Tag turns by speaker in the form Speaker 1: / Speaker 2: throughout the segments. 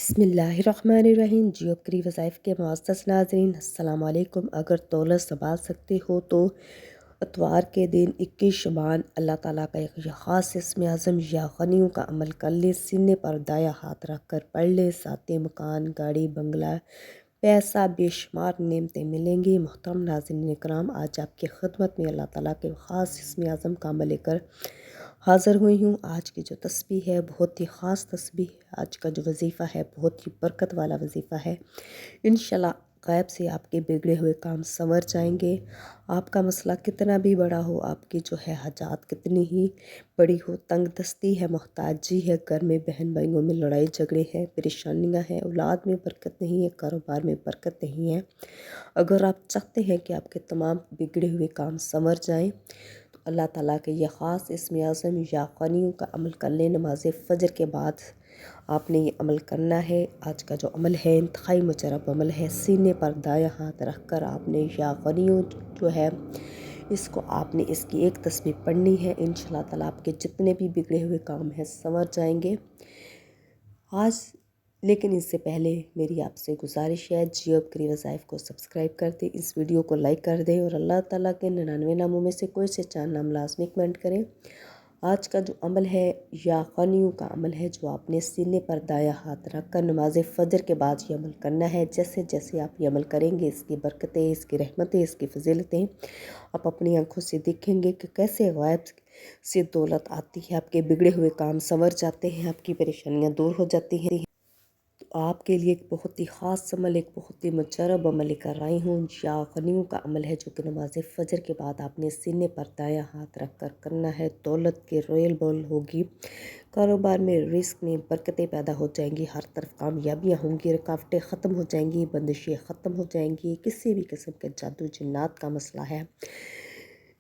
Speaker 1: बिस्मिल्लाहिर्रहमानिर्रहीम। जियो करी वज़ाइफ के मुअज़्ज़ज़ नाज़रीन, अस्सलाम वालेकुम। अगर दौलत संभाल सकते हो तो इतवार के दिन 21 शबान अल्लाह ताला का एक ख़ास इस्म आज़म या गनियों का अमल कर ले। सीने पर दाया हाथ रख कर पढ़ ले। साथे मकान, गाड़ी, बंगला, पैसा, बेशुमार नेमतें मिलेंगी। मोहतरम नाज़रीन इकराम, आज आपकी खिदमत में अल्लाह ताला के ख़ास इस्म आज़म का अमल लेकर हाज़िर हुई हूँ। आज की जो तस्बीह है बहुत ही ख़ास तस्बीह है। आज का जो वजीफ़ा है बहुत ही बरकत वाला वजीफ़ा है। इंशाल्लाह गैब से आपके बिगड़े हुए काम संवर जाएंगे। आपका मसला कितना भी बड़ा हो, आपकी जो है हाजात कितनी ही बड़ी हो, तंग दस्ती है, मोहताजी है, घर में बहन भाइयों में लड़ाई झगड़े हैं, परेशानियां हैं, औलाद में बरकत नहीं है, कारोबार में बरकत नहीं है, अगर आप चाहते हैं कि आपके तमाम बिगड़े हुए काम संवर जाएं तो अल्लाह ताला के यह ख़ास इस्म आज़म या क़नियों का अमल कर लें। नमाज फ़जर के बाद आपने ये अमल करना है। आज का जो अमल है इंतहाई मुजरब अमल है। सीने पर दायां हाथ रख कर आपने या क़नियों जो है इसको आपने इसकी एक तस्बीह पढ़नी है। इंशाअल्लाह ताला आपके जितने भी बिगड़े हुए काम हैं संवर जाएंगे। आज लेकिन इससे पहले मेरी आपसे गुजारिश है, जियो करी वज़ाइफ को सब्सक्राइब कर दें, इस वीडियो को लाइक कर दें और अल्लाह ताला के 99 नामों में से कोई से 4 नाम लाजमी कमेंट करें। आज का जो अमल है या क़नियों का अमल है, जो आपने सीने पर दाया हाथ रख कर नमाज फ़जर के बाद ये अमल करना है। जैसे जैसे आप ये अमल करेंगे इसकी बरकतें, इसकी रहमतें, इसकी फजीलतें आप अपनी आंखों से देखेंगे कि कैसे गैब से दौलत आती है, आपके बिगड़े हुए काम संवर जाते हैं, आपकी परेशानियाँ दूर हो जाती हैं। तो आपके लिए एक बहुत ही ख़ास अमल, एक बहुत ही मुजरब अमल लेकर आई हूँ। या ग़नियों का अमल है जो कि नमाज फ़जर के बाद आपने सीने पर दायां हाथ रख कर करना है। दौलत के रोयल बोल होगी, कारोबार में रिस्क में बरकतें पैदा हो जाएंगी, हर तरफ कामयाबियाँ होंगी, रुकावटें ख़त्म हो जाएंगी, बंदिशें ख़त्म हो जाएंगी। किसी भी किस्म के जादू जिन्नात का मसला है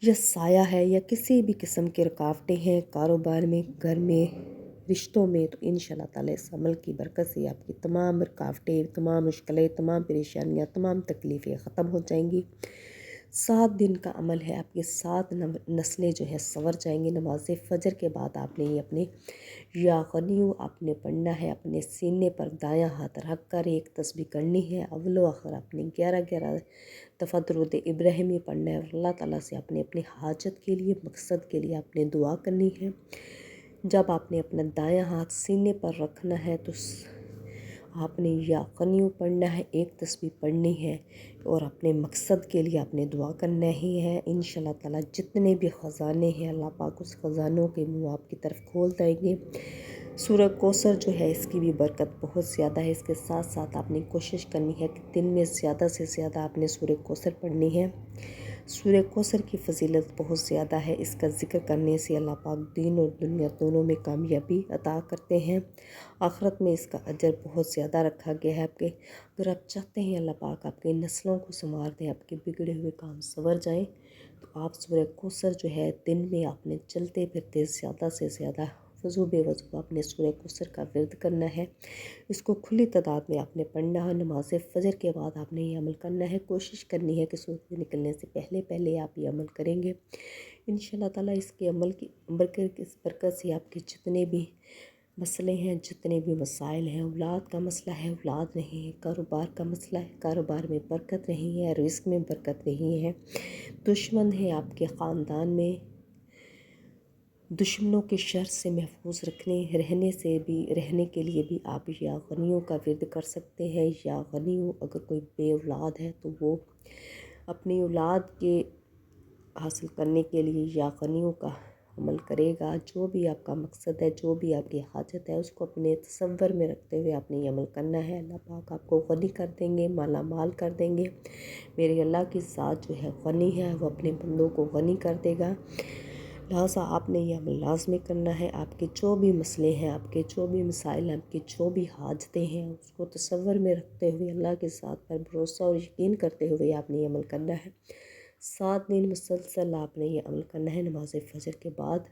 Speaker 1: या साया है या किसी भी किस्म की रुकावटें हैं कारोबार में, घर में, रिश्तों में, तो इंशाअल्लाह ताला इस अमल की बरकत से आपकी तमाम रुकावटें, तमाम मुश्किलें, तमाम परेशानियाँ, तमाम तकलीफ़ें ख़त्म हो जाएंगी। 7 दिन का अमल है, आपकी 7 नस्लें जो है संवर जाएंगी। नमाज फ़जर के बाद आपने ये अपने या ग़नियों आपने पढ़ना है। अपने सीने पर दायां हाथ रख कर एक तस्बीह करनी है। अव्वल व आखिर आपने 11 दफ़ा दुरूद इब्राहिमी पढ़ना है और अल्लाह ताला से आपने अपनी हाजत के लिए, मकसद के लिए आपने दुआ करनी है। जब आपने अपना दायां हाथ सीने पर रखना है तो आपने या ग़नियों पढ़ना है, एक तस्बीह पढ़नी है और अपने मकसद के लिए आपने दुआ करना ही है। इंशाअल्लाह ताला जितने भी ख़जाने हैं अल्लाह पाक उस ख़जानों के मुँह आपकी तरफ खोल देंगे। सूरह कौसर जो है इसकी भी बरकत बहुत ज़्यादा है। इसके साथ साथ आपने कोशिश करनी है कि दिन में ज़्यादा से ज़्यादा आपने सूरह कौसर पढ़नी है। सूरह कौसर की फजीलत बहुत ज़्यादा है। इसका ज़िक्र करने से अल्लाह पाक दीन और दुनिया दोनों में कामयाबी अता करते हैं। आखिरत में इसका अजर बहुत ज़्यादा रखा गया है। आपके अगर आप चाहते हैं अल्लाह पाक आपकी नस्लों को संवार दें, आपके बिगड़े हुए काम संवर जाएं, तो आप सूरह कौसर जो है दिन में आपने चलते फिरते ज़्यादा से ज़्यादा वज़ू बेवज़ू आपने सूरह कौसर का विर्द करना है। इसको खुली तादाद में आपने पढ़ना है। नमाज फ़जर के बाद आपने ये अमल करना है। कोशिश करनी है कि सूरज निकलने से पहले पहले आप ये अमल करेंगे। इंशाअल्लाह ताला इसके अमल की बरकत से आपके जितने भी मसले हैं, जितने भी मसाइल हैं, औलाद का मसला है, औलाद नहीं है, कारोबार का मसला है, कारोबार में बरकत नहीं है, रिस्क में बरकत नहीं है, दुश्मन है आपके ख़ानदान में, दुश्मनों के शर से महफूज रहने के लिए भी आप या ग़नियों का विर्द कर सकते हैं। या ग़नियों, अगर कोई बे औलाद है तो वो अपनी औलाद के हासिल करने के लिए या ग़नियों का अमल करेगा। जो भी आपका मकसद है, जो भी आपकी हाजत है, उसको अपने तसव्वुर में रखते हुए आपने ये अमल करना है। अल्लाह पाक आपको ग़नी कर देंगे, माला माल कर देंगे। मेरे अल्लाह की ज़ात जो है ग़नी है, वो अपने बंदों को ग़नी कर देगा। लिहाजा आपने यह अमल लाज़मी करना है। आपके जो भी मसले हैं, आपके जो भी मसाइल हैं, आपकी जो भी हाजतें हैं, उसको तसव्वुर में रखते हुए अल्लाह के साथ पर भरोसा और यकीन करते हुए आपने ये अमल करना है। 7 दिन मुसलसल आपने ये अमल करना है नमाज फ़जर के बाद।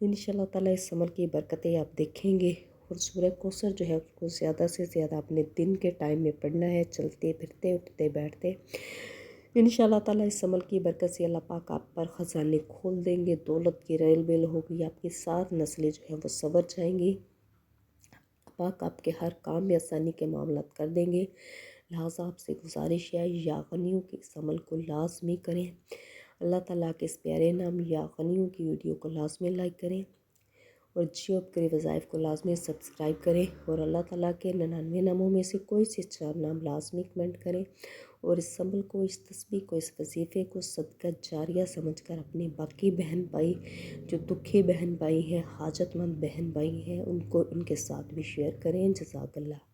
Speaker 1: इंशाअल्लाह ताला इस अमल की बरकतें आप देखेंगे। और सूरह कौसर जो है उसको ज़्यादा से ज़्यादा अपने दिन के टाइम में पढ़ना है, चलते फिरते, उठते बैठते। इंशाअल्लाह ताला इस अमल की बरकत से अल्लाह पाक आप पर ख़जाने खोल देंगे, दौलत की रेल बेल होगी, आपकी 7 नस्लें जो है वो संवर जाएंगी। پاک آپ کے ہر کام میں آسانی کے معاملات کر دیں گے۔ لہٰذا آپ سے گزارش ہے یا غنیوں کے اس عمل کو لازمی کریں۔ اللہ تعالیٰ کے اس پیارے نام یا غنیوں کی ویڈیو کو لازمی لائک کریں اور جیو اپ کے وظائف کو لازمی سبسکرائب کریں، اور اللہ تعالیٰ کے 99 ناموں میں سے کوئی سے 4 نام لازمی کمنٹ کریں، اور اس عمل کو، اس تسبیح کو، اس وظیفے کو صدقہ جاریہ سمجھ کر اپنے باقی بہن بھائی جو دکھی بہن بھائی ہیں، حاجت مند بہن بھائی ہیں، ان کے ساتھ بھی شیئر کریں۔ جزاک اللہ۔